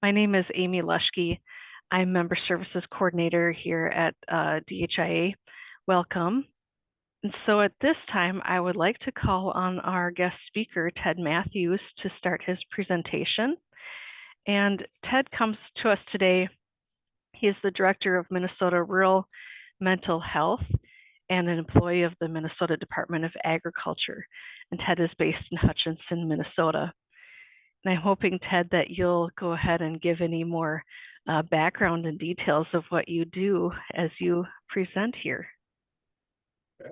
My name is Amy Luschke. I'm Member Services Coordinator here at DHIA. Welcome. And so at this time, I would like to call on our guest speaker, Ted Matthews, to start his presentation. And Ted comes to us today. He is the Director of Minnesota Rural Mental Health and an employee of the Minnesota Department of Agriculture. And Ted is based in Hutchinson, Minnesota. And I'm hoping, Ted, that you'll go ahead and give any more background and details of what you do as you present here. Okay.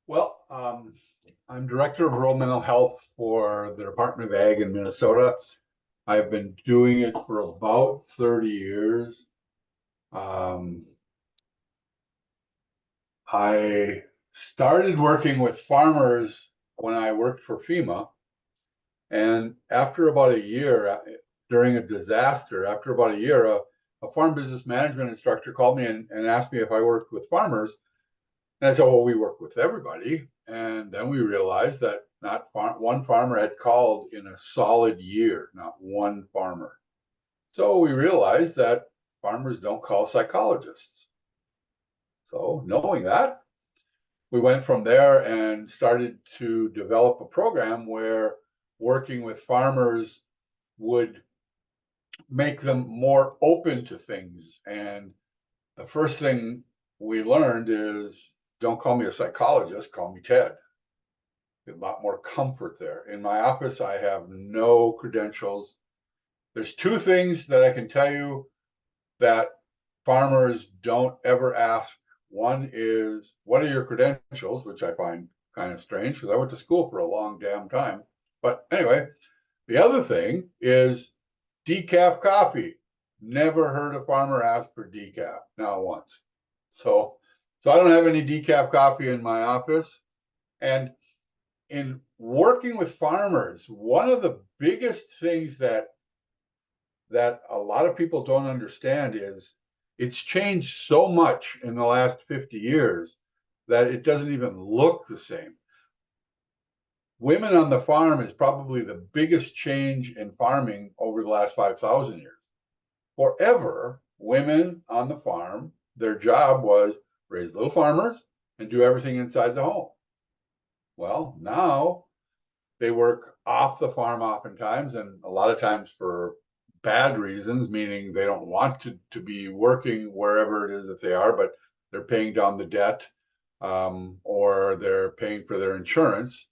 Well, I'm Director of Rural Mental Health for the Department of Ag in Minnesota. I've been doing it for about 30 years. I started working with farmers when I worked for FEMA. And after about a year, during a disaster, after about a year, a farm business management instructor called me and asked me if I worked with farmers. And I said, well, we work with everybody. And then we realized that not one farmer had called in a solid year, not one farmer. So we realized that farmers don't call psychologists. So knowing that, we went from there and started to develop a program where working with farmers would make them more open to things. And the first thing we learned is, don't call me a psychologist, call me Ted. A lot more comfort there. In my office, I have no credentials. There's two things that I can tell you that farmers don't ever ask. One is, what are your credentials? Which I find kind of strange because I went to school for a long damn time. But anyway, the other thing is decaf coffee. Never heard a farmer ask for decaf, not once. So I don't have any decaf coffee in my office. And in working with farmers, one of the biggest things that a lot of people don't understand is it's changed so much in the last 50 years that it doesn't even look the same. Women on the farm is probably the biggest change in farming over the last 5,000 years. Forever, women on the farm, their job was raise little farmers and do everything inside the home. Well, now they work off the farm oftentimes, and a lot of times for bad reasons, meaning they don't want to be working wherever it is that they are, but they're paying down the debt or they're paying for their insurance.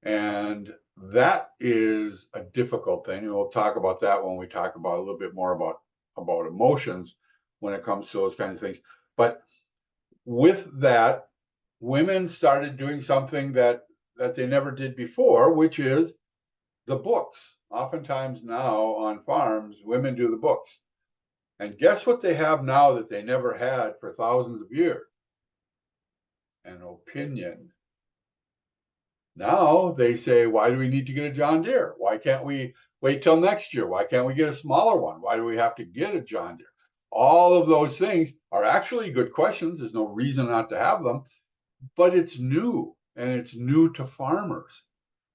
And that is a difficult thing. And we'll talk about that when we talk about a little bit more about emotions when it comes to those kinds of things. But with that, women started doing something that they never did before, which is the books. Oftentimes now on farms, women do the books. And guess what they have now that they never had for thousands of years? An opinion. Now they say, why do we need to get a John Deere? Why can't we wait till next year? Why can't we get a smaller one? Why do we have to get a John Deere? All of those things are actually good questions. There's no reason not to have them, but it's new and it's new to farmers.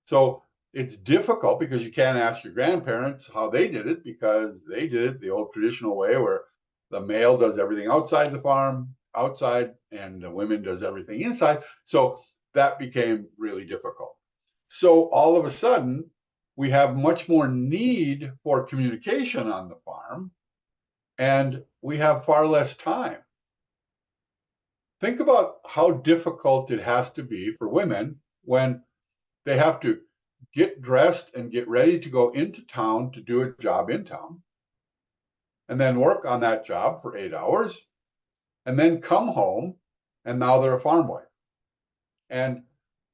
So it's difficult because you can't ask your grandparents how they did it because they did it the old traditional way where the male does everything outside the farm, outside, and the women does everything inside. So that became really difficult. So all of a sudden, we have much more need for communication on the farm, and we have far less time. Think about how difficult it has to be for women when they have to get dressed and get ready to go into town to do a job in town, and then work on that job for 8 hours, and then come home, and now they're a farm wife. And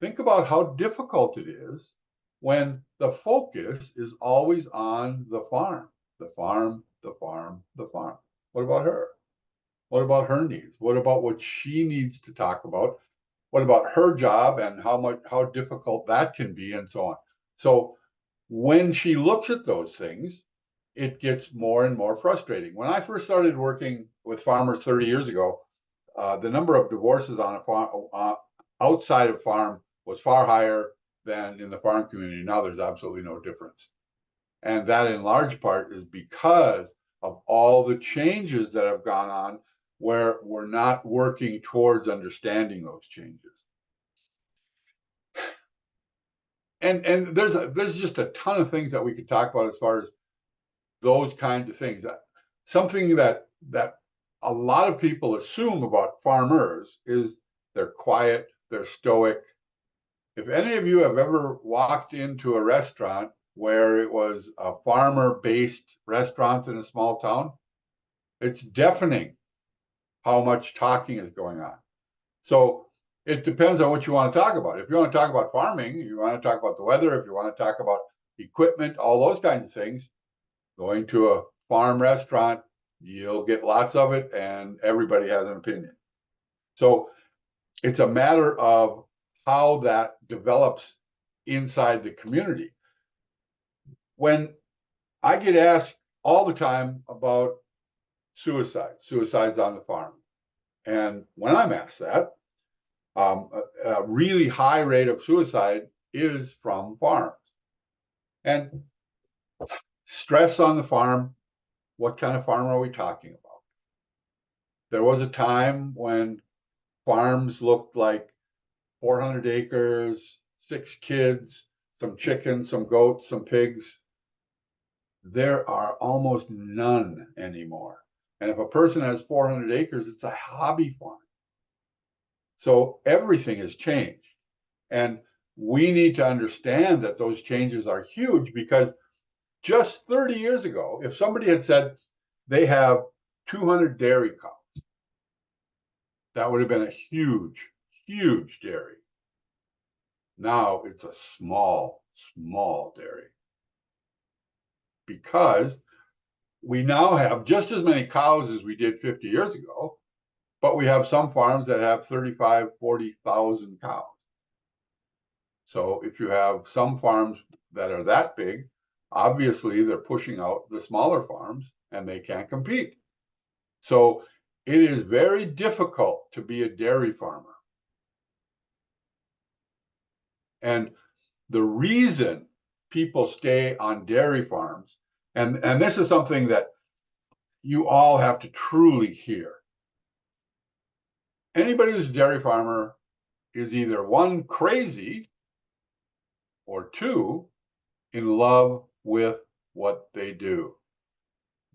think about how difficult it is when the focus is always on the farm, the farm, the farm, the farm. What about her? What about her needs? What about what she needs to talk about? What about her job and how difficult that can be and so on? So when she looks at those things, it gets more and more frustrating. When I first started working with farmers 30 years ago, the number of divorces on a farm outside of farm was far higher than in the farm community. Now there's absolutely no difference. And that in large part is because of all the changes that have gone on where we're not working towards understanding those changes. And there's just a ton of things that we could talk about as far as those kinds of things. Something that a lot of people assume about farmers is they're quiet, they're stoic. If any of you have ever walked into a restaurant where it was a farmer-based restaurant in a small town, it's deafening how much talking is going on. So it depends on what you want to talk about. If you want to talk about farming, you want to talk about the weather, if you want to talk about equipment, all those kinds of things, going to a farm restaurant, you'll get lots of it and everybody has an opinion. So it's a matter of how that develops inside the community. When I get asked all the time about suicides on the farm, and when I'm asked that, a really high rate of suicide is from farms. And stress on the farm, what kind of farm are we talking about? There was a time when farms looked like 400 acres, 6 kids, some chickens, some goats, some pigs. There are almost none anymore. And if a person has 400 acres, it's a hobby farm. So everything has changed. And we need to understand that those changes are huge, because just 30 years ago, if somebody had said they have 200 dairy cows, that would have been a huge, huge dairy. Now it's a small, small dairy, because we now have just as many cows as we did 50 years ago, but we have some farms that have 35, 40,000 cows. So if you have some farms that are that big, obviously they're pushing out the smaller farms and they can't compete. So it is very difficult to be a dairy farmer. And the reason people stay on dairy farms, and this is something that you all have to truly hear. Anybody who's a dairy farmer is either one, crazy, or two, in love with what they do.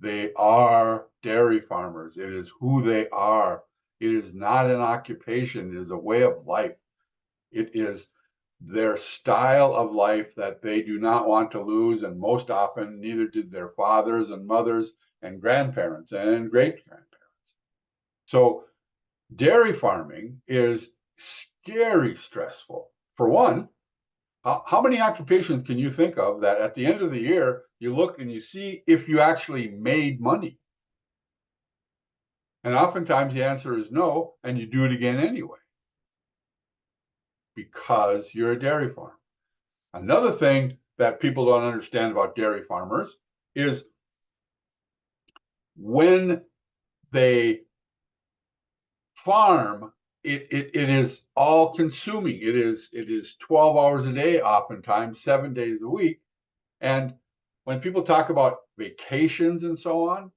They are dairy farmers. It is who they are. It is not an occupation. It is a way of life. It is their style of life that they do not want to lose. And most often, neither did their fathers and mothers and grandparents and great-grandparents. So dairy farming is scary stressful. For one, how many occupations can you think of that at the end of the year, you look and you see if you actually made money? And oftentimes the answer is no, and you do it again anyway, because you're a dairy farm. Another thing that people don't understand about dairy farmers is when they farm, it is all consuming. It is 12 hours a day, oftentimes 7 days a week. And when people talk about vacations and so on,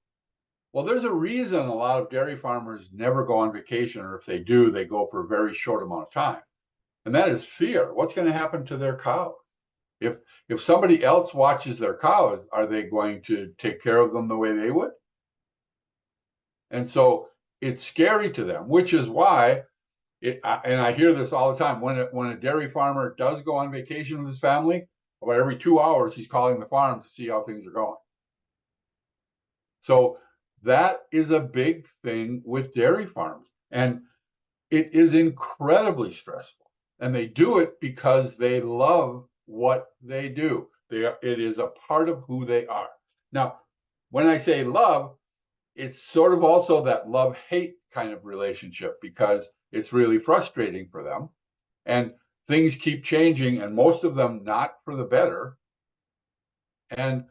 well, there's a reason a lot of dairy farmers never go on vacation, or if they do, they go for a very short amount of time. And that is fear. What's going to happen to their cows? If somebody else watches their cows, are they going to take care of them the way they would? And so it's scary to them, which is why and I hear this all the time, when a dairy farmer does go on vacation with his family, about every 2 hours, he's calling the farm to see how things are going. So that is a big thing with dairy farms. And it is incredibly stressful. And they do it because they love what they do. It is a part of who they are. Now, when I say love, it's sort of also that love-hate kind of relationship, because it's really frustrating for them. And things keep changing, and most of them not for the better. And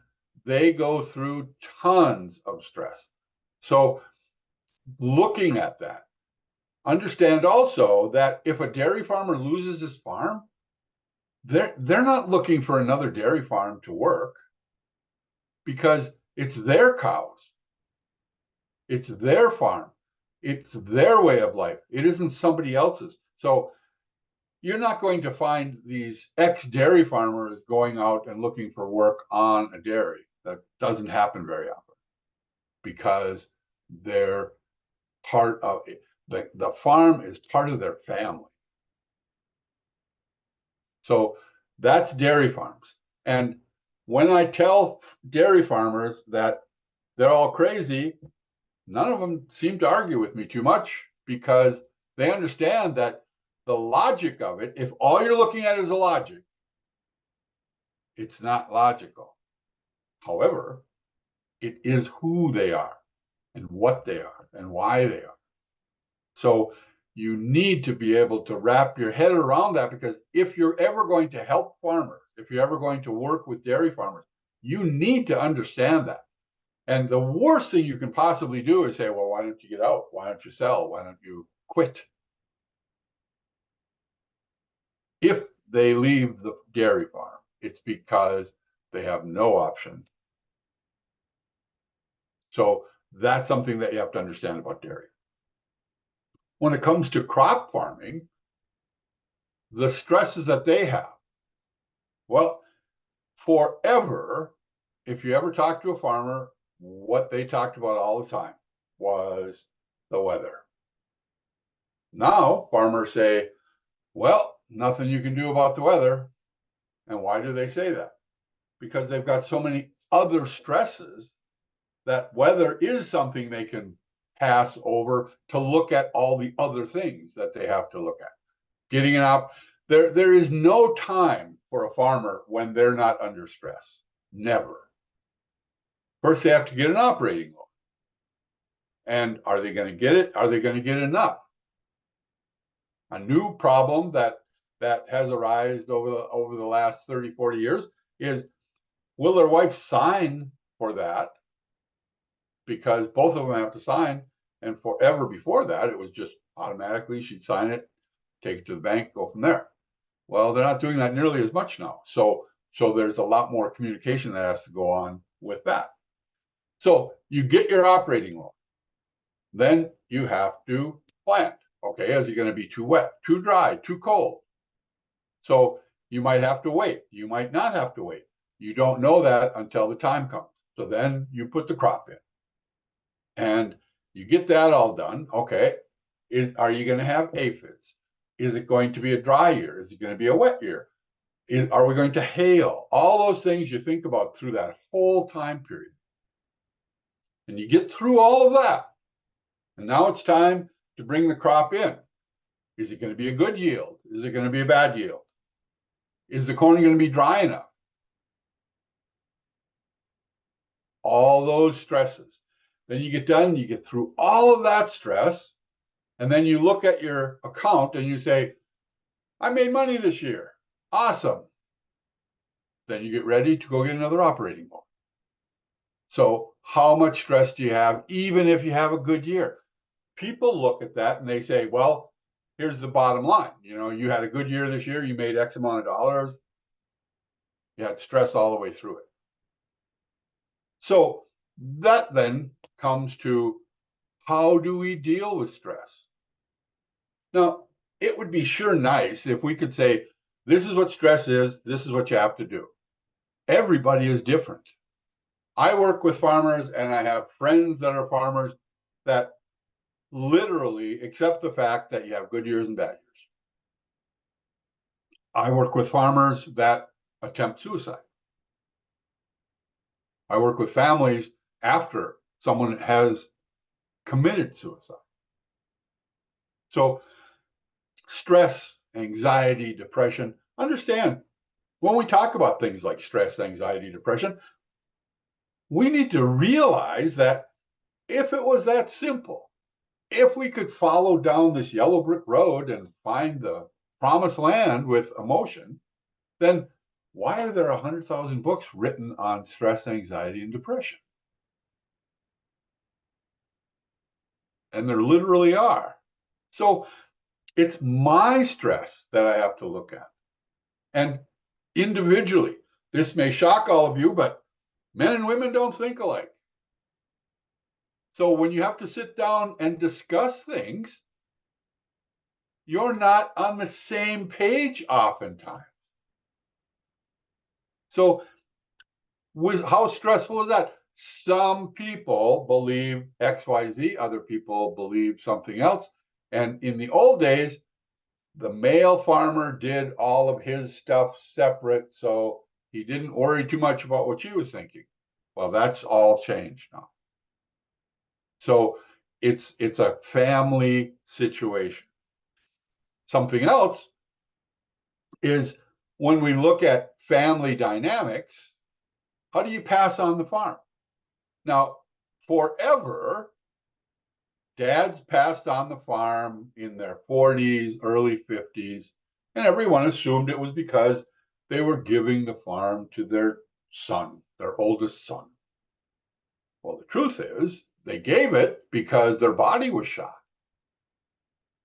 they go through tons of stress. So looking at that, understand also that if a dairy farmer loses his farm, they're not looking for another dairy farm to work. because it's their cows. It's their farm. It's their way of life. It isn't somebody else's. So you're not going to find these ex-dairy farmers going out and looking for work on a dairy. That doesn't happen very often because they're part of it. The farm is part of their family. So that's dairy farms. And when I tell dairy farmers that they're all crazy, none of them seem to argue with me too much because they understand that the logic of it, if all you're looking at is a logic, it's not logical. However, it is who they are and what they are and why they are. So you need to be able to wrap your head around that, because if you're ever going to help farmers, if you're ever going to work with dairy farmers, you need to understand that. And the worst thing you can possibly do is say, well, why don't you get out? Why don't you sell? Why don't you quit? If they leave the dairy farm, it's because they have no option. So that's something that you have to understand about dairy. When it comes to crop farming, the stresses that they have, well, forever, if you ever talk to a farmer, what they talked about all the time was the weather. Now farmers say, well, nothing you can do about the weather. And why do they say that? Because they've got so many other stresses that weather is something they can pass over to look at all the other things that they have to look at. Getting it up, there is no time for a farmer when they're not under stress. Never. First, they have to get an operating loan. And are they going to get it? Are they going to get enough? A new problem that has arisen over the last 30, 40 years is, will their wife sign for that? Because both of them have to sign. And forever before that, it was just automatically she'd sign it, take it to the bank, go from there. Well, they're not doing that nearly as much now. So there's a lot more communication that has to go on with that. So you get your operating loan. Then you have to plant. Okay, is it going to be too wet, too dry, too cold? So you might have to wait. You might not have to wait. You don't know that until the time comes. So then you put the crop in. And you get that all done. Okay, are you going to have aphids? Is it going to be a dry year? Is it going to be a wet year? Are we going to hail? All those things you think about through that whole time period. And you get through all of that. And now it's time to bring the crop in. Is it going to be a good yield? Is it going to be a bad yield? Is the corn going to be dry enough? All those stresses. Then you get done, you get through all of that stress, and then you look at your account and you say, I made money this year. Awesome. Then you get ready to go get another operating loan. So how much stress do you have, even if you have a good year? People look at that and they say, well, here's the bottom line. You had a good year this year, you made X amount of dollars. You had stress all the way through it. So that then comes to, how do we deal with stress? Now, it would be sure nice if we could say, this is what stress is, this is what you have to do. Everybody is different. I work with farmers and I have friends that are farmers that literally accept the fact that you have good years and bad years. I work with farmers that attempt suicide. I work with families after someone has committed suicide. So stress, anxiety, depression, understand, when we talk about things like stress, anxiety, depression, we need to realize that if it was that simple, if we could follow down this yellow brick road and find the promised land with emotion, then why are there 100,000 books written on stress, anxiety, and depression? And there literally are. So it's my stress that I have to look at. And individually, this may shock all of you, but Men and women don't think alike. So when you have to sit down and discuss things, you're not on the same page oftentimes. So how stressful is that? Some people believe XYZ, other people believe something else. And in the old days, the male farmer did all of his stuff separate, so he didn't worry too much about what she was thinking. Well, that's all changed now. So it's a family situation. Something else is when we look at family dynamics, how do you pass on the farm? Now, forever, dads passed on the farm in their 40s, early 50s, and everyone assumed it was because they were giving the farm to their son, their oldest son. Well, the truth is, they gave it because their body was shot.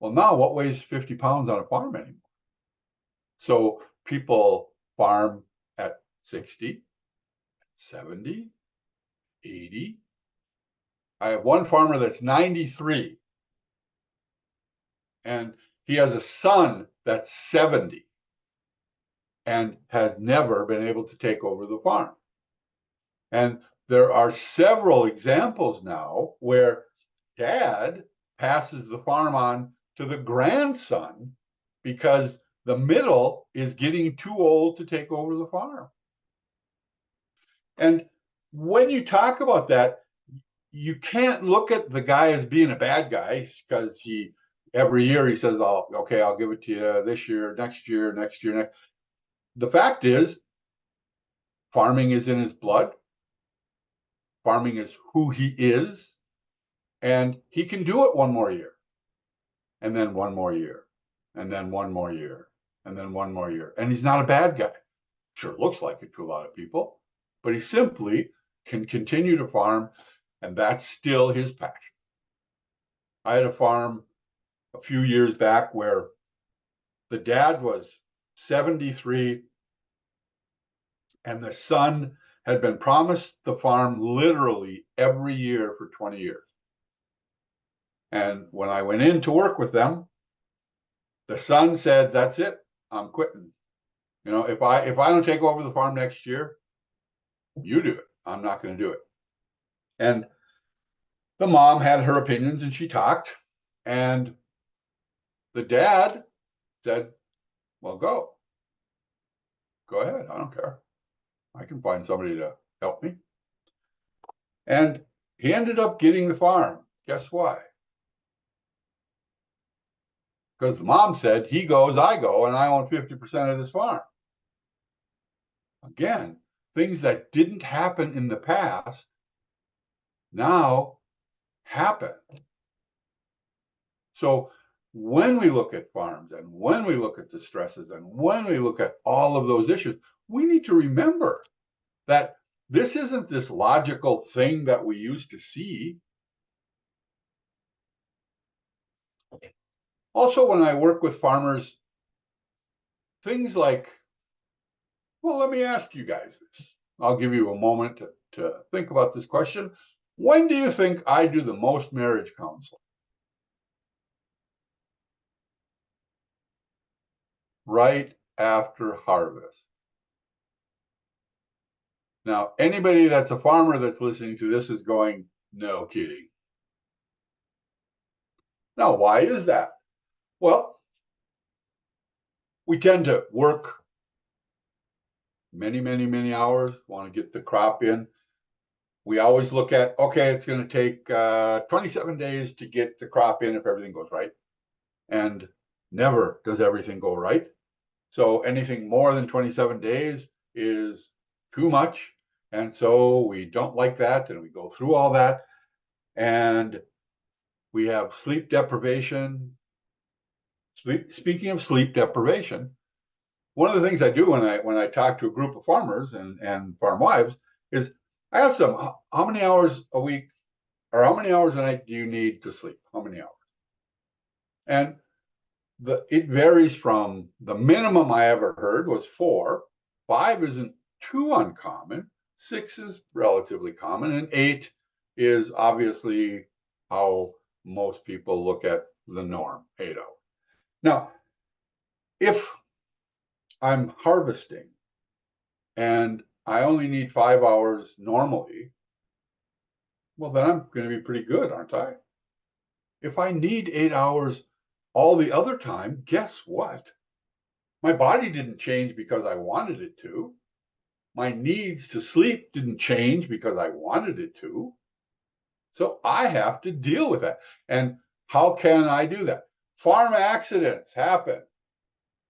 Well, now what weighs 50 pounds on a farm anymore? So people farm at 60, 70, 80. I have one farmer that's 93, and he has a son that's 70 and has never been able to take over the farm. And there are several examples now where dad passes the farm on to the grandson because the middle is getting too old to take over the farm. And when you talk about that, you can't look at the guy as being a bad guy because every year he says, "Oh, okay, I'll give it to you this year, next year, next year, next." The fact is, farming is in his blood. Farming is who he is, and he can do it one more year, and then one more year, and then one more year, and then one more year. And he's not a bad guy. Sure looks like it to a lot of people, but he simply can continue to farm, and that's still his passion. I had a farm a few years back where the dad was 73 and the son had been promised the farm literally every year for 20 years. And when I went in to work with them, the son said, "That's it, I'm quitting. You know, if I don't take over the farm next year, you do it. I'm not going to do it." And the mom had her opinions and she talked, and the dad said, "Well, go ahead. I don't care. I can find somebody to help me." And he ended up getting the farm. Guess why? Because the mom said, "He goes, I go, and I own 50% of this farm." Again, things that didn't happen in the past now happen. So when we look at farms and when we look at the stresses and when we look at all of those issues, we need to remember that this isn't this logical thing that we used to see. Also, when I work with farmers, things like, well, let me ask you guys this. I'll give you a moment to think about this question. When do you think I do the most marriage counseling? Right after harvest. Now, anybody that's a farmer that's listening to this is going, "No kidding." Now, why is that? Well, we tend to work many, many, many hours, want to get the crop in. We always look at, okay, it's going to take 27 days to get the crop in if everything goes right. And never does everything go right. So anything more than 27 days is too much. And so we don't like that. And we go through all that. And we have sleep deprivation. Speaking of sleep deprivation, one of the things I do when I talk to a group of farmers and farm wives is I ask them, how many hours a week or how many hours a night do you need to sleep? How many hours? And it varies from the minimum I ever heard was 4. 5 isn't too uncommon. 6 is relatively common, and 8 is obviously how most people look at the norm, 8 hours. Now, if I'm harvesting and I only need 5 hours normally, well, then I'm going to be pretty good, aren't I? If I need 8 hours all the other time, guess what? My body didn't change because I wanted it to. My needs to sleep didn't change because I wanted it to. So I have to deal with that. And how can I do that? Farm accidents happen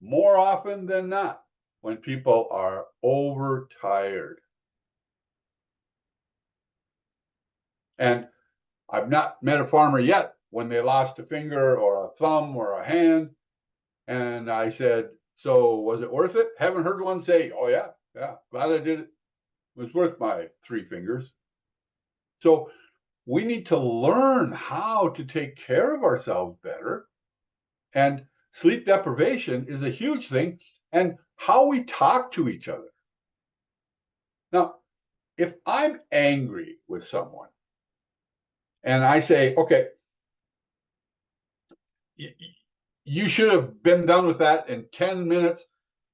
more often than not when people are overtired. And I've not met a farmer yet when they lost a finger or a thumb or a hand. And I said, so was it worth it? Haven't heard one say, oh yeah, glad I did it. It was worth my 3 fingers. So we need to learn how to take care of ourselves better. And sleep deprivation is a huge thing, and how we talk to each other. Now, if I'm angry with someone and I say, okay, you should have been done with that in 10 minutes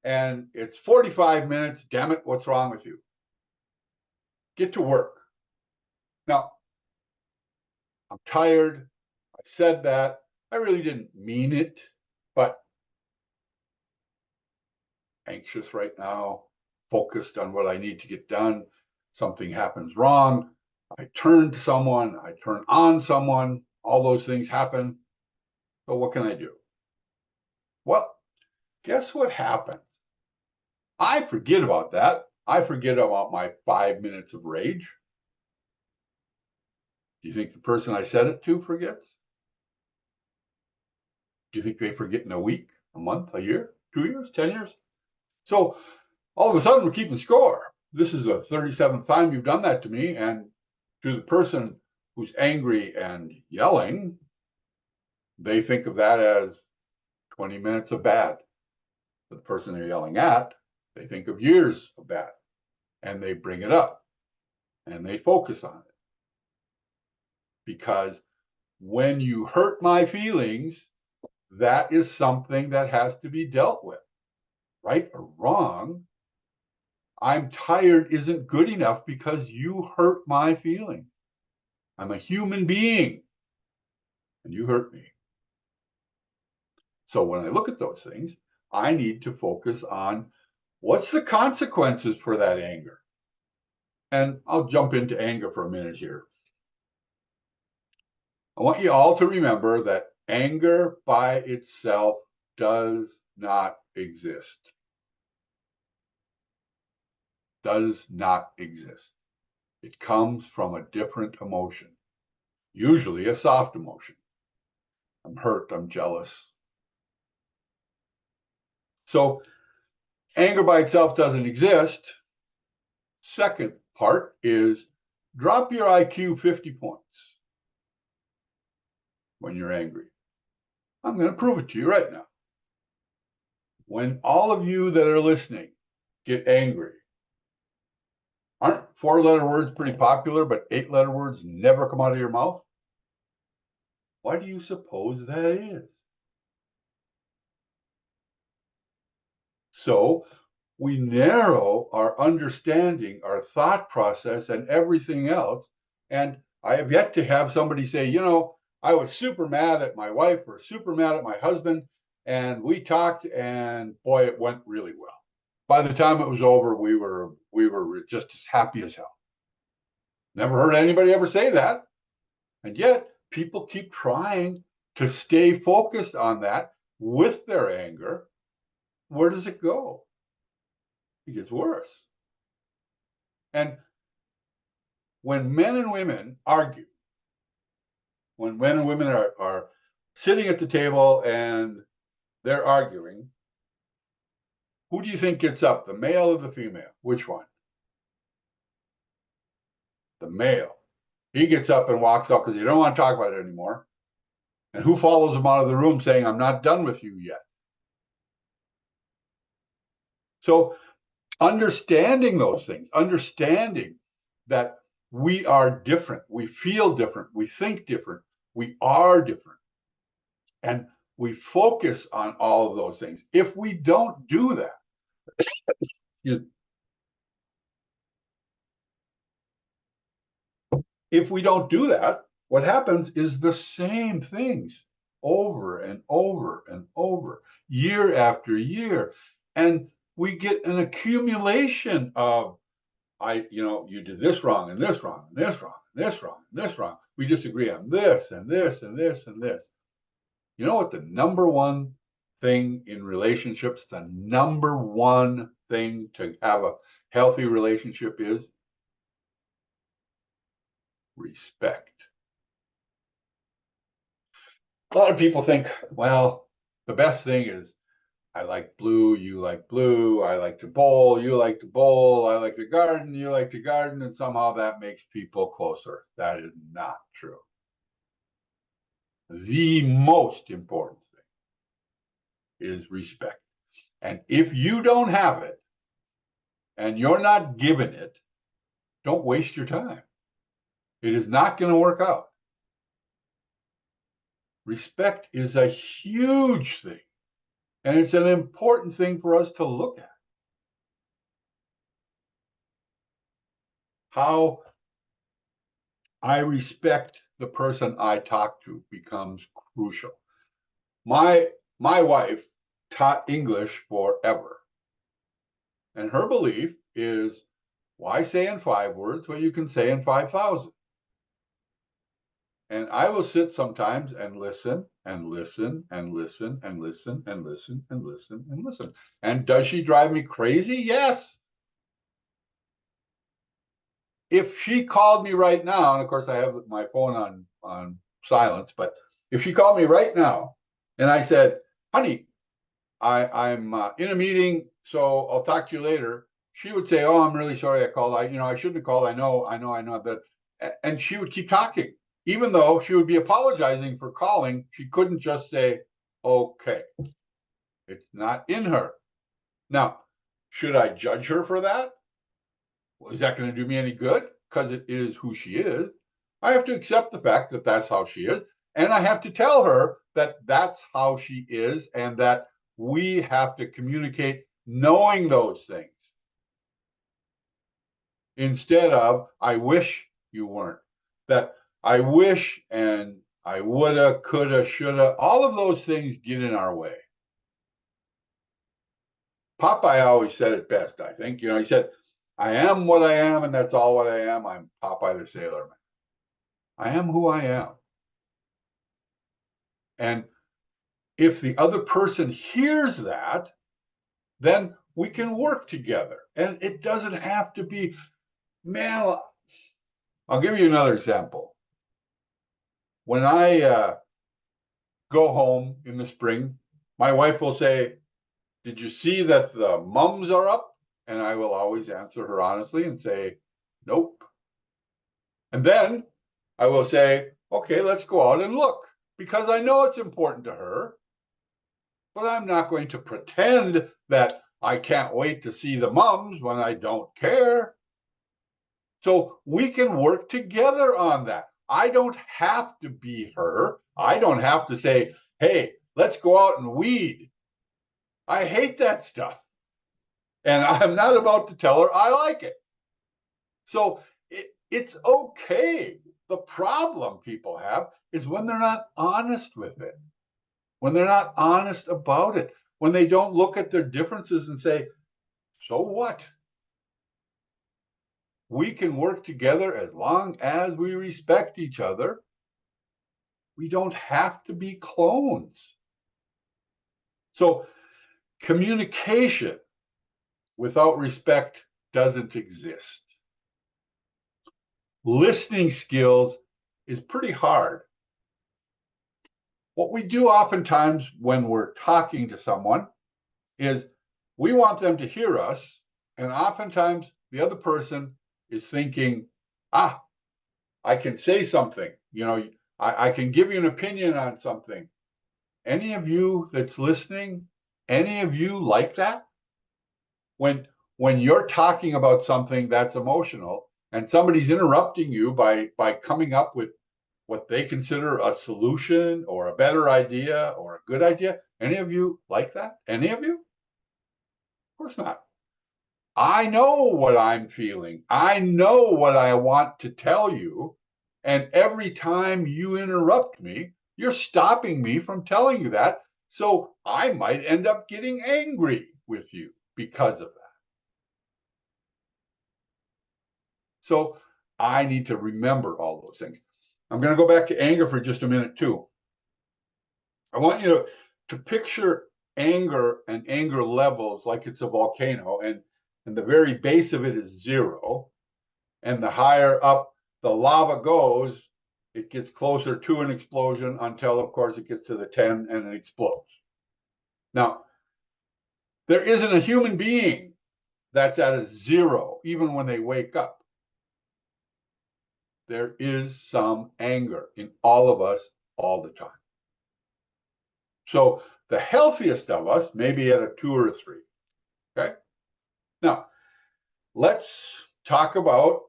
and it's 45 minutes, damn it, what's wrong with you? Get to work. Now, I'm tired. I said that. I really didn't mean it, but anxious right now, focused on what I need to get done. Something happens wrong. I turn to someone, I turn on someone, all those things happen. So what can I do? Well, guess what happens? I forget about that. I forget about my 5 minutes of rage. Do you think the person I said it to forgets? Do you think they forget in a week, a month, a year, 2 years, 10 years? So all of a sudden we're keeping score. This is the 37th time you've done that to me. And to the person who's angry and yelling, they think of that as 20 minutes of bad. The person they're yelling at, they think of years of bad. And they bring it up and they focus on it. Because when you hurt my feelings, that is something that has to be dealt with. Right or wrong, I'm tired isn't good enough because you hurt my feelings. I'm a human being and you hurt me. So when I look at those things, I need to focus on what's the consequences for that anger. And I'll jump into anger for a minute here. I want you all to remember that anger by itself does not exist. Does not exist. It comes from a different emotion, usually a soft emotion. I'm hurt, I'm jealous. So anger by itself doesn't exist. Second part is drop your IQ 50 points when you're angry. I'm going to prove it to you right now. When all of you that are listening get angry, aren't 4-letter words pretty popular, but 8-letter words never come out of your mouth? Why do you suppose that is? So we narrow our understanding, our thought process, and everything else. And I have yet to have somebody say, you know, I was super mad at my wife or super mad at my husband, and we talked, and boy, it went really well. By the time it was over, we were just as happy as hell. Never heard anybody ever say that. And yet people keep trying to stay focused on that with their anger. Where does it go? It gets worse. And when men and women argue, when men and women are sitting at the table and they're arguing, who do you think gets up, the male or the female? Which one? The male. He gets up and walks out because he don't want to talk about it anymore. And who follows him out of the room saying, I'm not done with you yet? So understanding those things, understanding that we are different, we feel different, we think different, we are different. And we focus on all of those things. If we don't do that, if we don't do that, what happens is the same things over and over and over, year after year. And we get an accumulation of, you did this wrong and this wrong and this wrong and this wrong and this wrong. We disagree on this and this and this and this. You know what the number one thing in relationships, the number one thing to have a healthy relationship is? Respect. A lot of people think, well, the best thing is I like blue, you like blue, I like to bowl, you like to bowl, I like to garden, you like to garden, and somehow that makes people closer. That is not true. The most important thing is respect. And if you don't have it and you're not given it, don't waste your time. It is not going to work out. Respect is a huge thing, and it's an important thing for us to look at. How I respect the person I talk to becomes crucial. My wife taught English forever, and her belief is, why say in 5 words what you can say in 5,000? And I will sit sometimes and listen and listen and listen and listen and listen and listen and listen. And does she drive me crazy? Yes. If she called me right now, and of course I have my phone on silence, but if she called me right now and I said, honey, I'm in a meeting, so I'll talk to you later, she would say, oh, I'm really sorry I called. I shouldn't have called. I know. But, and she would keep talking. Even though she would be apologizing for calling, she couldn't just say, okay. It's not in her. Now, should I judge her for that? Well, is that going to do me any good? Because it is who she is. I have to accept the fact that that's how she is. And I have to tell her that that's how she is and that we have to communicate knowing those things. Instead of, I wish you weren't. That I wish and I woulda, coulda, shoulda, all of those things get in our way. Popeye always said it best, I think. He said, I am what I am, and that's all what I am. I'm Popeye the Sailor Man. I am who I am. And if the other person hears that, then we can work together. And it doesn't have to be, man, I'll give you another example. When I go home in the spring, my wife will say, did you see that the mums are up? And I will always answer her honestly and say, nope. And then I will say, okay, let's go out and look, because I know it's important to her, but I'm not going to pretend that I can't wait to see the mums when I don't care. So we can work together on that. I don't have to be her. I don't have to say, hey, let's go out and weed. I hate that stuff. And I'm not about to tell her I like it. So it's okay. The problem people have is when they're not honest with it, when they're not honest about it, when they don't look at their differences and say, so what? We can work together as long as we respect each other. We don't have to be clones. So communication without respect doesn't exist. Listening skills is pretty hard. What we do oftentimes when we're talking to someone is we want them to hear us, and oftentimes the other person is thinking, I can say something, I can give you an opinion on something. Any of you that's listening, any of you like that? When when you're talking about something that's emotional and somebody's interrupting you by coming up with what they consider a solution or a better idea or a good idea. Any of you like that? Any of you? Of course not. I know what I'm feeling. I know what I want to tell you. And every time you interrupt me, you're stopping me from telling you that. So I might end up getting angry with you because of that. So I need to remember all those things. I'm going to go back to anger for just a minute, too. I want you to picture anger and anger levels like it's a volcano, and the very base of it is 0. And the higher up the lava goes, it gets closer to an explosion until, of course, it gets to the 10 and it explodes. Now, there isn't a human being that's at a 0, even when they wake up. There is some anger in all of us all the time. So the healthiest of us may be at a 2 or a 3. Okay. Now, let's talk about,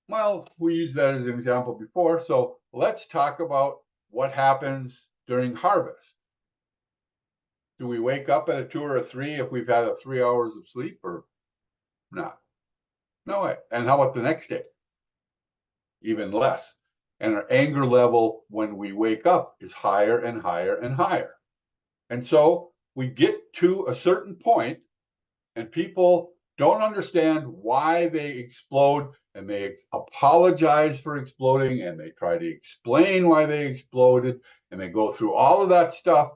well, we used that as an example before. So let's talk about what happens during harvest. Do we wake up at a 2 or a 3 if we've had a 3 hours of sleep or not? No way. And how about the next day? Even less. And our anger level when we wake up is higher and higher and higher. And so we get to a certain point and people don't understand why they explode, and they apologize for exploding, and they try to explain why they exploded, and they go through all of that stuff.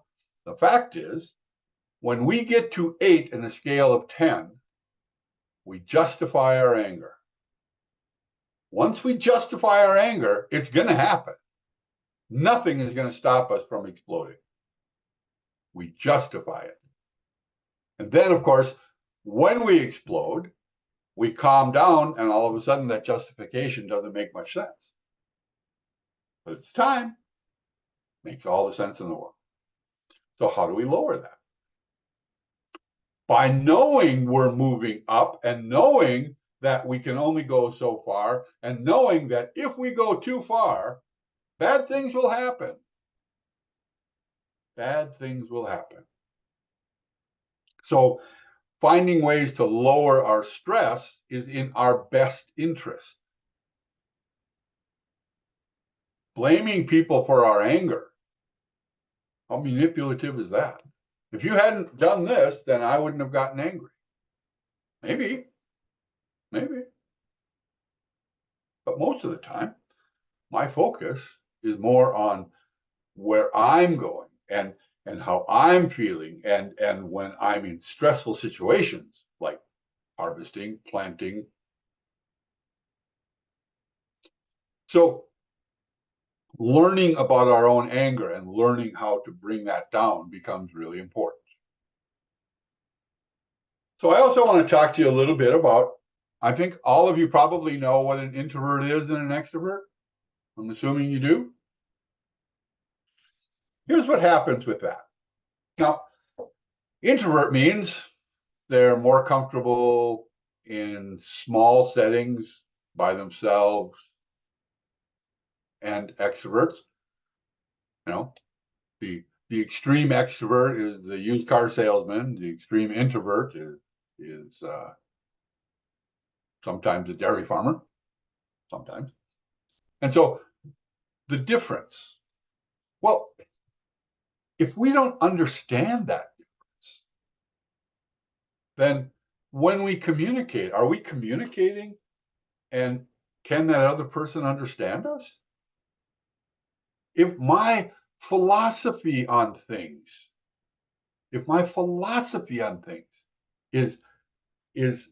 The fact is, when we get to 8 in a scale of 10, we justify our anger. Once we justify our anger, it's going to happen. Nothing is going to stop us from exploding. We justify it. And then, of course, when we explode, we calm down, and all of a sudden that justification doesn't make much sense. But it's time. Makes all the sense in the world. So how do we lower that? By knowing we're moving up and knowing that we can only go so far, and knowing that if we go too far, bad things will happen. Bad things will happen. So finding ways to lower our stress is in our best interest. Blaming people for our anger, how manipulative is that? If you hadn't done this, then I wouldn't have gotten angry. Maybe. But most of the time, my focus is more on where I'm going and how I'm feeling, and when I'm in stressful situations like harvesting, planting. So learning about our own anger and learning how to bring that down becomes really important. So I also want to talk to you a little bit about, I think all of you probably know what an introvert is and an extrovert. I'm assuming you do. Here's what happens with that. Now, introvert means they're more comfortable in small settings by themselves, and extroverts, the extreme extrovert is the used car salesman. The extreme introvert is sometimes a dairy farmer, sometimes. And so the difference, well, if we don't understand that difference, then when we communicate, are we communicating, and can that other person understand us? If my philosophy on things, is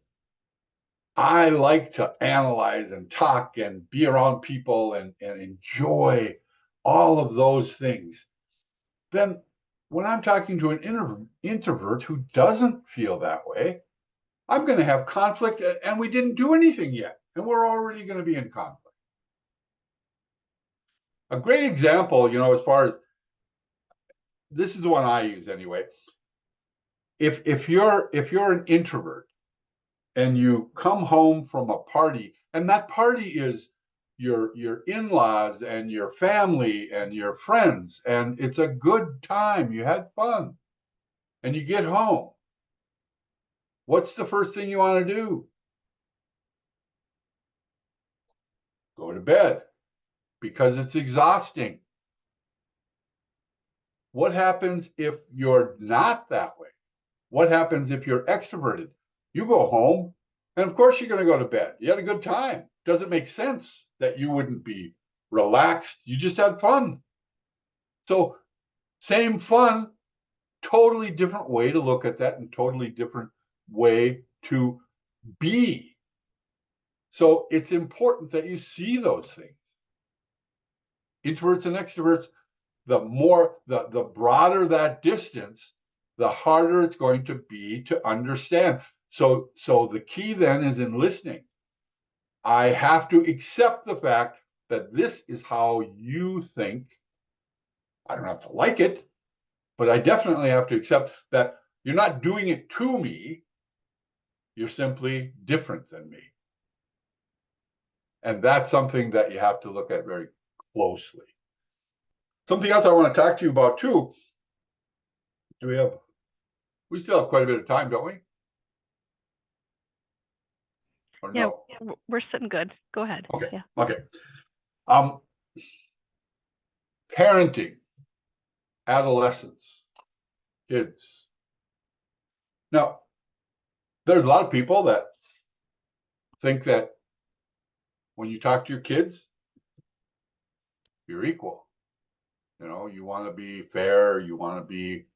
I like to analyze and talk and be around people and enjoy all of those things, then when I'm talking to an introvert who doesn't feel that way, I'm going to have conflict, and we didn't do anything yet, and we're already going to be in conflict. A great example, as far as this is the one I use anyway. If you're an introvert and you come home from a party, and that party is your in-laws and your family and your friends, and it's a good time, you had fun, and you get home, what's the first thing you want to do? Go to bed, because it's exhausting. What happens if you're not that way? What happens if you're extroverted? You go home, and of course you're going to go to bed. You had a good time. Doesn't make sense that you wouldn't be relaxed. You just had fun. So, same fun, totally different way to look at that, and totally different way to be. So, it's important that you see those things. Introverts and extroverts, the broader that distance, the harder it's going to be to understand. So the key then is in listening. I have to accept the fact that this is how you think. I don't have to like it, but I definitely have to accept that you're not doing it to me. You're simply different than me. And that's something that you have to look at very closely. Something else I want to talk to you about too. We still have quite a bit of time, don't we? Or Yeah, no? we're sitting good. Go ahead. Okay. Yeah. Okay. Parenting, adolescents, kids. Now, there's a lot of people that think that when you talk to your kids, you're equal. You know, you want to be fair, you want to be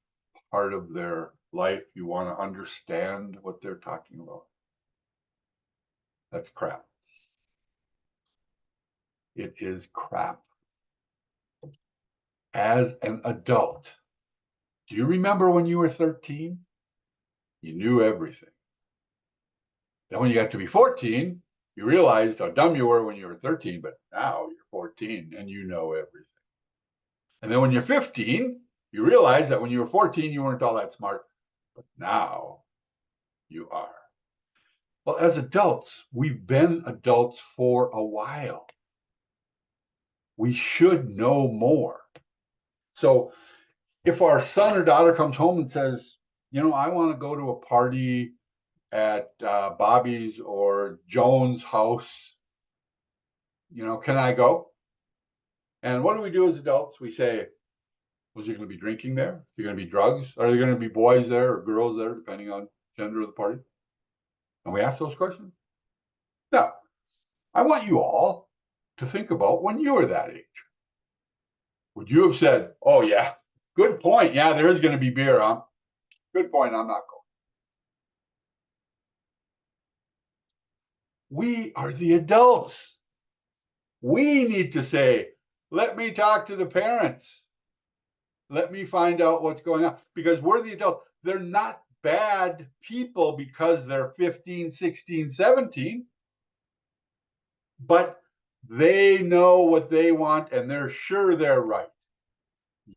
part of their life, you want to understand what they're talking about. That's crap. It is crap. As an adult, do you remember when you were 13? You knew everything. Then when you got to be 14, you realized how dumb you were when you were 13, but now you're 14 and you know everything. And then when you're 15, you realize that when you were 14, you weren't all that smart, but now you are. Well, as adults, we've been adults for a while. We should know more. So if our son or daughter comes home and says, you know, I want to go to a party at Bobby's or Joan's house, you know, can I go? And what do we do as adults? We say, was there going to be drinking there? Is there going to be drugs? Are there going to be boys there or girls there, depending on gender of the party? And we ask those questions. Now, I want you all to think about when you were that age. Would you have said, oh, yeah, good point. Yeah, there is going to be beer, huh? Good point. I'm not going. We are the adults. We need to say, let me talk to the parents. Let me find out what's going on, because we're the adults. They're not bad people because they're 15, 16, 17, but they know what they want and they're sure they're right.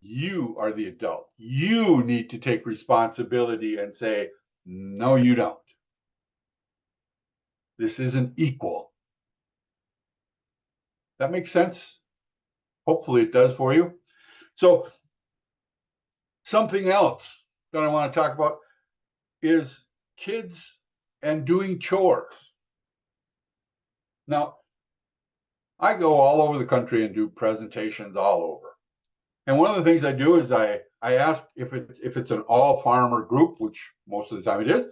You are the adult. You need to take responsibility and say, no, you don't. This isn't equal. That makes sense? Hopefully it does for you. So something else that I want to talk about is kids and doing chores. Now, I go all over the country and do presentations all over. And one of the things I do is I ask if it's an all farmer group, which most of the time it is.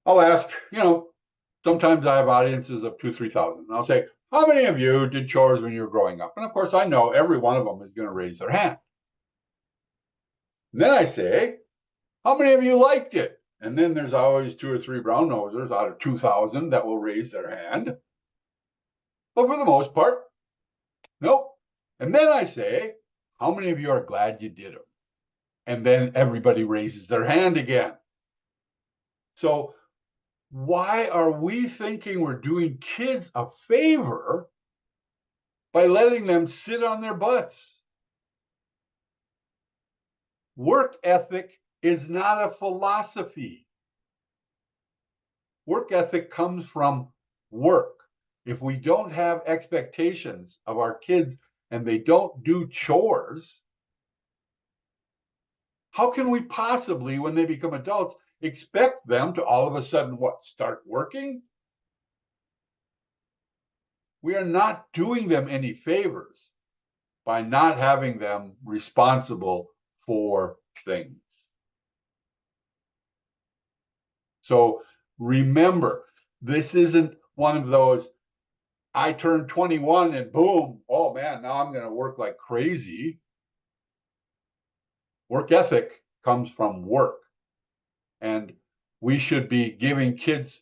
I'll ask, you know, sometimes I have audiences of 2,000, 3,000. And I'll say, how many of you did chores when you were growing up? And of course, I know every one of them is going to raise their hand. And then I say, how many of you liked it? And then there's always 2 or 3 brown nosers out of 2,000 that will raise their hand. But for the most part, nope. And then I say, how many of you are glad you did them? And then everybody raises their hand again. So why are we thinking we're doing kids a favor by letting them sit on their butts? Work ethic is not a philosophy. Work ethic comes from work. If we don't have expectations of our kids and they don't do chores, how can we possibly, when they become adults, expect them to all of a sudden what, start working? We are not doing them any favors by not having them responsible for things. So remember, this isn't one of those, I turned 21 and boom, oh man, now I'm going to work like crazy. Work ethic comes from work. And we should be giving kids,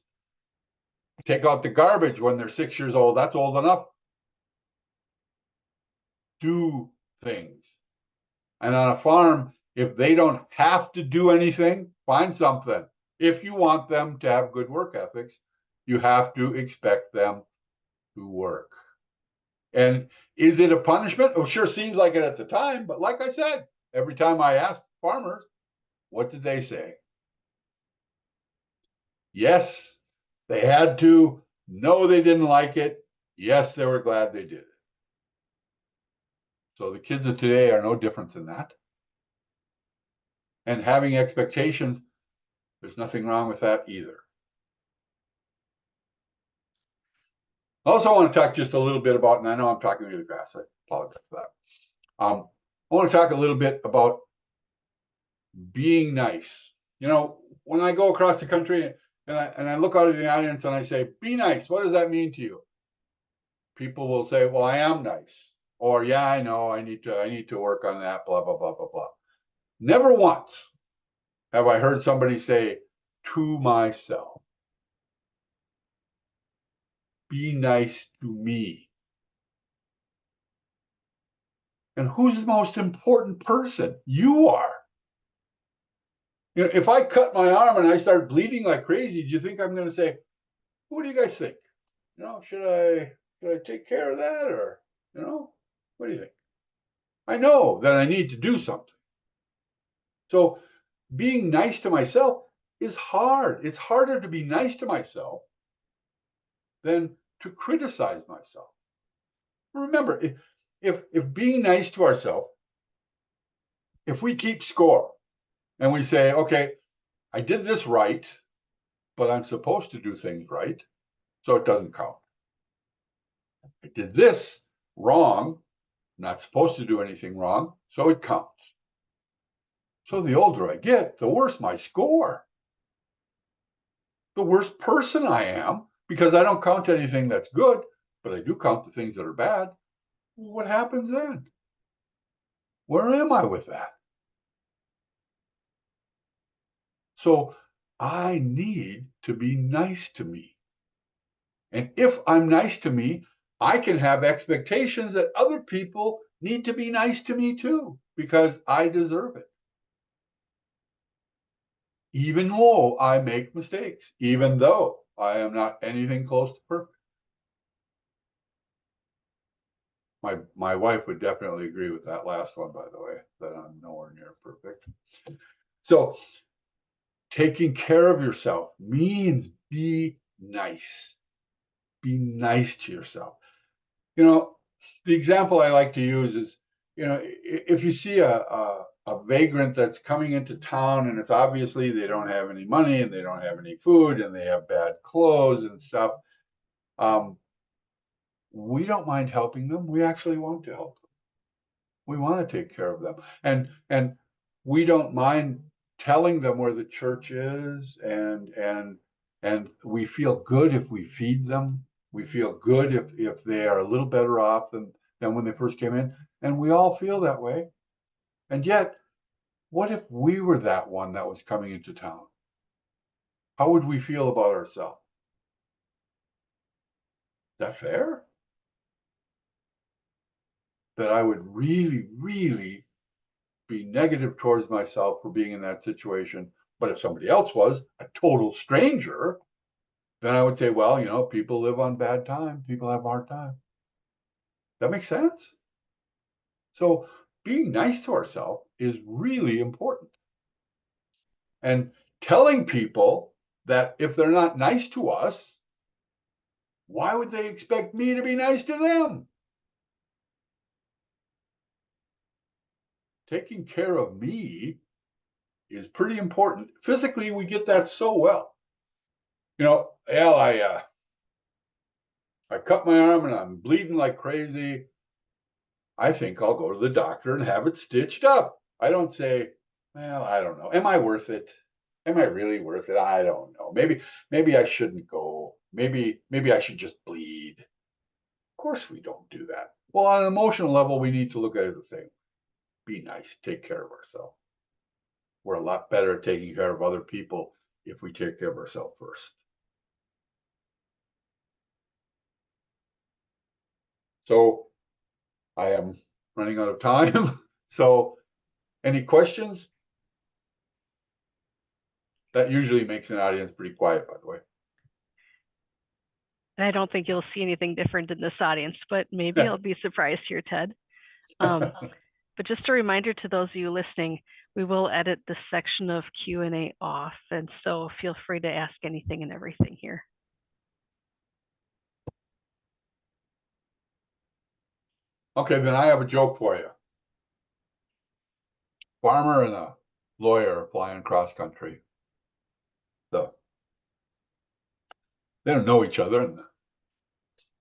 take out the garbage when they're 6 years old. That's old enough. Do things. And on a farm, if they don't have to do anything, find something. If you want them to have good work ethics, you have to expect them to work. And is it a punishment? It sure seems like it at the time, but like I said, every time I asked farmers, what did they say? Yes, they had to. No, they didn't like it. Yes, they were glad they did it. So the kids of today are no different than that. And having expectations, there's nothing wrong with that either. I also want to talk just a little bit about, and I know I'm talking really fast, I apologize for that. I want to talk a little bit about being nice. You know, when I go across the country and I look out at the audience and I say, be nice, what does that mean to you? People will say, well, I am nice. Or, yeah, I know, I need to work on that, blah, blah, blah, blah, blah. Never once have I heard somebody say to myself, be nice to me. And who's the most important person? You are. You know, if I cut my arm and I start bleeding like crazy, do you think I'm going to say, what do you guys think? You know, should I take care of that, or, you know, what do you think? I know that I need to do something. So being nice to myself is hard. It's harder to be nice to myself than to criticize myself. Remember, if being nice to ourselves, if we keep score and we say, okay, I did this right, but I'm supposed to do things right, so it doesn't count. I did this wrong, not supposed to do anything wrong, so it counts. So the older I get, the worse my score. The worse person I am, because I don't count anything that's good, but I do count the things that are bad. What happens then? Where am I with that? So I need to be nice to me. And if I'm nice to me, I can have expectations that other people need to be nice to me too, because I deserve it. Even though I make mistakes, even though I am not anything close to perfect. My wife would definitely agree with that last one, by the way, that I'm nowhere near perfect. So taking care of yourself means be nice. Be nice to yourself. You know, the example I like to use is, you know, if you see a vagrant that's coming into town and it's obviously they don't have any money and they don't have any food and they have bad clothes and stuff, we don't mind helping them. We actually want to help them. We want to take care of them. And we don't mind telling them where the church is, and we feel good if we feed them. We feel good if they are a little better off than when they first came in. And we all feel that way. And yet, what if we were that one that was coming into town? How would we feel about ourselves? Is that fair? That I would really, really be negative towards myself for being in that situation. But if somebody else was a total stranger, then I would say, well, you know, people live on bad time. People have a hard time. That makes sense. So being nice to ourselves is really important. And telling people that if they're not nice to us, why would they expect me to be nice to them? Taking care of me is pretty important. Physically, we get that so well. You know, Al, I cut my arm and I'm bleeding like crazy. I think I'll go to the doctor and have it stitched up. I don't say, well, I don't know. Am I worth it? Am I really worth it? I don't know. Maybe I shouldn't go. Maybe I should just bleed. Of course we don't do that. Well, on an emotional level, we need to look at it the same. Be nice, take care of ourselves. We're a lot better at taking care of other people if we take care of ourselves first. So I am running out of time. So any questions? That usually makes an audience pretty quiet, by the way. And I don't think you'll see anything different in this audience, but maybe I'll be surprised here, Ted. But just a reminder to those of you listening, we will edit this section of Q&A off, and so feel free to ask anything and everything here. Okay, then I have a joke for you. Farmer and a lawyer are flying cross country. They don't know each other, and the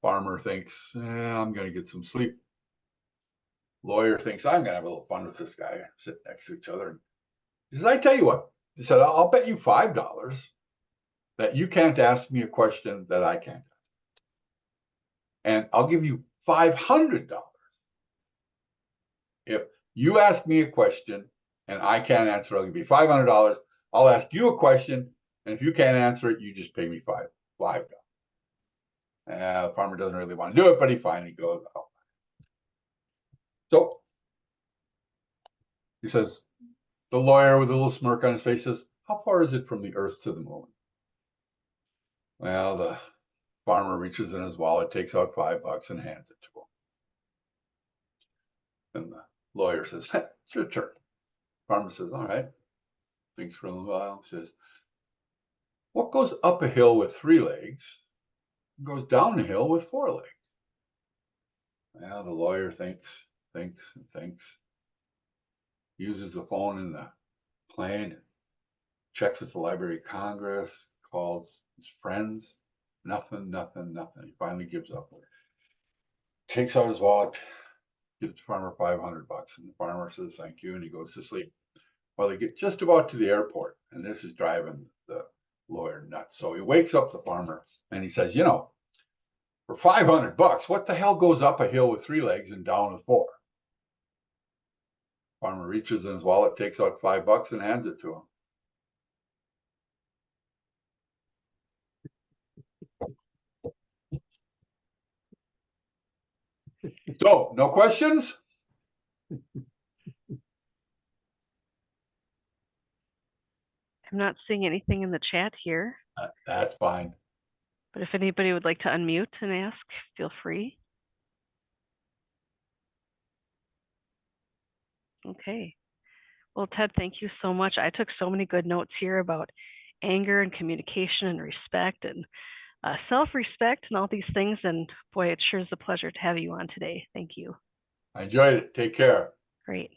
farmer thinks, I'm going to get some sleep. Lawyer thinks, I'm going to have a little fun with this guy, sit next to each other. He says, I tell you what, he said, I'll bet you $5 that you can't ask me a question that I can't. And I'll give you $500 if you ask me a question and I can't answer. I'll give you $500. I'll ask you a question, and if you can't answer it, you just pay me $5. The farmer doesn't really want to do it, but he finally goes, oh. So he says, the lawyer with a little smirk on his face says, how far is it from the earth to the moon? Well, the farmer reaches in his wallet, takes out $5 and hands it to him. And the lawyer says, it's your turn. Farmer says, all right. Thinks for a little while, says, what goes up a hill with 3 legs and goes down a hill with 4 legs? Well, the lawyer thinks, uses the phone in the plane, checks with the Library of Congress, calls his friends, nothing. He finally gives up. Takes out his wallet, gives the farmer $500, and the farmer says thank you, and he goes to sleep. Well, they get just about to the airport, and this is driving the lawyer nuts. So he wakes up the farmer and he says, for $500, what the hell goes up a hill with 3 legs and down with 4? Farmer reaches in his wallet, takes out $5 and hands it to him. So, no questions? I'm not seeing anything in the chat here. That's fine. But if anybody would like to unmute and ask, feel free. Okay. Well, Ted, thank you so much. I took so many good notes here about anger and communication and respect and self-respect and all these things. And boy, it sure is a pleasure to have you on today. Thank you. I enjoyed it. Take care. Great.